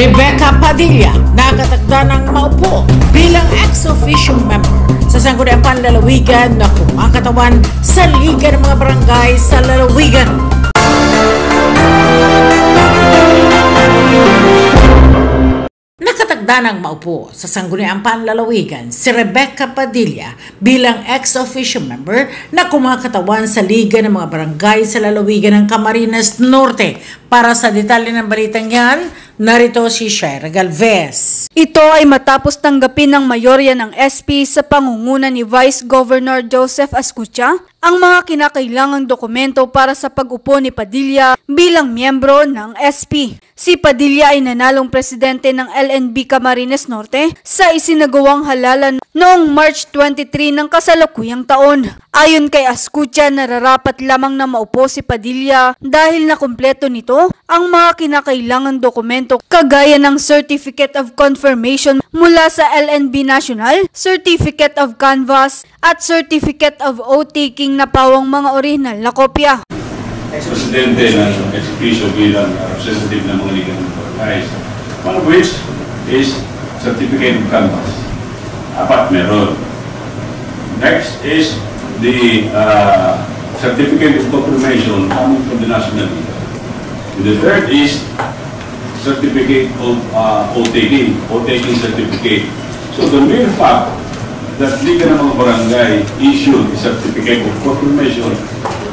Rebecca Padilla nakatagda ng maupo bilang ex-officio member sa Sangguniang Panlalawigan na kumakatawan sa Liga ng mga Barangay sa Lalawigan. Nakatagda ng maupo sa Sangguniang Panlalawigan si Rebecca Padilla bilang ex-officio member na kumakatawan sa Liga ng mga Barangay sa Lalawigan ng Camarines Norte. Para sa detalye ng balitang yan, narito si Shaira Galvez. Ito ay matapos tanggapin ng mayorya ng SP sa pangunguna ni Vice Governor Joseph Ascutia ang mga kinakailangang dokumento para sa pag-upo ni Padilla bilang miyembro ng SP. Si Padilla ay nanalong presidente ng LNB Camarines Norte sa isinagawang halalan noong March 23 ng kasalukuyang taon. Ayon kay Ascutia, nararapat lamang na maupo si Padilla dahil nakumpleto nito ang mga kinakailangang dokumento kagaya ng Certificate of Confirmation mula sa LNB National, Certificate of Canvass at Certificate of Oath-taking na pawang mga orihinal na kopya. Ex-presidente ng execution bilang representative ng mga ligang barangay. One of which is Certificate of Canvass. Apat meron. Next is the Certificate of Confirmation coming from the National League. The third is Certificate of Oath-taking certificate. So the mere fact that Liga ng mga Barangay issued a Certificate of Confirmation,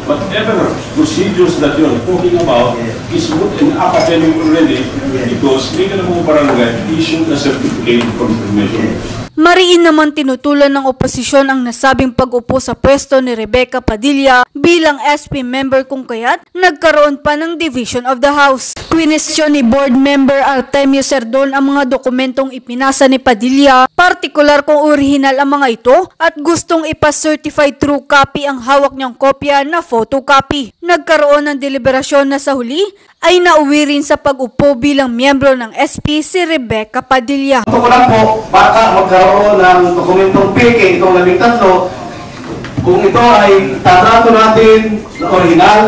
whatever procedures that you are talking about is not an academic already because Liga ng mga Barangay issued a Certificate of Confirmation. Mariin naman tinutulan ng oposisyon ang nasabing pag-upo sa pwesto ni Rebecca Padilla bilang SP member kung kaya't nagkaroon pa ng Division of the House. Kwinestyon ni board member Artemio Serdon ang mga dokumentong ipinasa ni Padilla, partikular kung orihinal ang mga ito at gustong ipa-certified true copy ang hawak niyang kopya na photocopy. Nagkaroon ng deliberasyon na sa huli ay nauwi rin sa pag-upo bilang miyembro ng SP si Rebecca Padilla. Ito ko lang po, baka magkaroon ng dokumentong fake itong 13. Kung ito ay tatrato natin na original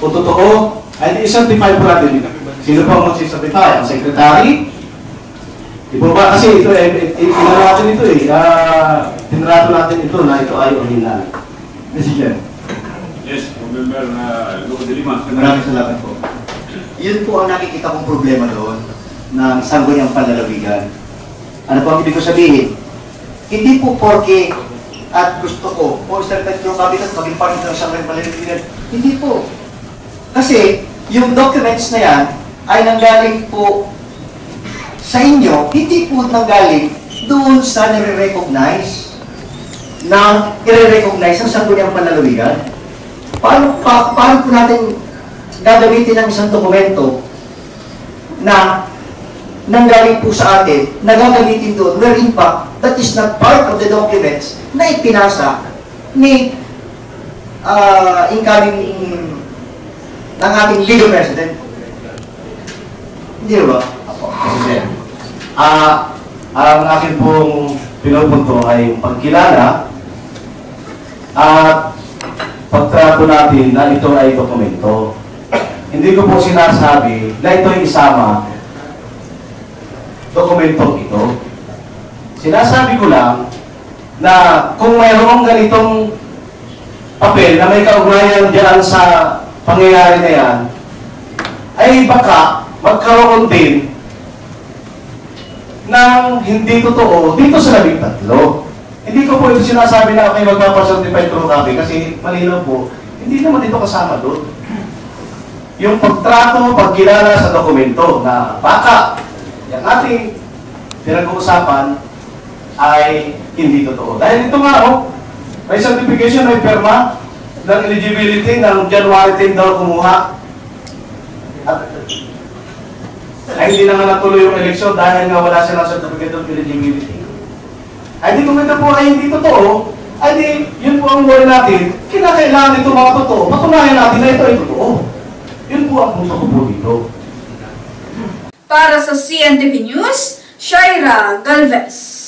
o totoo, ay i-certify po natin. Sino po ang mag-certify? Ang secretary? Di po ba? Kasi ito, tinarato natin ito tinarato natin ito na ito ay original. President. Yes, member na Luco de Lima. Maraming salamat po. Yun po ang nakikita kong problema doon ng Sangguniang Panlalawigan. Ano po ang ibig ko sabihin? Hindi po porke at gusto ko o certified true copy at maging part ng Sangguniang Panlalawigan. Hindi po. Kasi yung documents na yan ay nanggaling po sa inyo, hindi po nanggaling doon sa nire-recognize na i-recognize ang Sangguniang Panlalawigan. Paano po natin gagamitin ng isang dokumento na nanggaling po sa atin, na gagamitin doon, where in fact, that is not part of the documents na ipinasa ni incoming ng ating legal president. Hindi ba? Ang akin pong pinupunto ay pagkilala at pagtrato natin na ito ay dokumento. Hindi ko po sinasabi na ito ay isama dokumentong ito. Sinasabi ko lang na kung mayroong ganitong papel na may kaugnayan diyan sa pangyayari na yan, ay baka magkaroon din ng hindi totoo dito sa 13. Hindi ko po ito sinasabi na kayo magpapacertify true copy kasi malinaw po, hindi naman ito kasama doon. Yung pagtrato, pagkilala sa dokumento na baka yung ating pinag-uusapan ay hindi totoo. Dahil ito nga, may certification, may perma ng eligibility ng January 10 daw kumuha. At ay hindi na nga natuloy yung eleksyon dahil nga wala silang certificate of eligibility. Ay di kung ito po ay hindi totoo, ay di, yun po ang word natin, kinakailangan ito mga totoo. Patunayan natin na ito ay totoo. Yun po ang punto ko po dito. Para sa CNTV News, Shaira Galvez.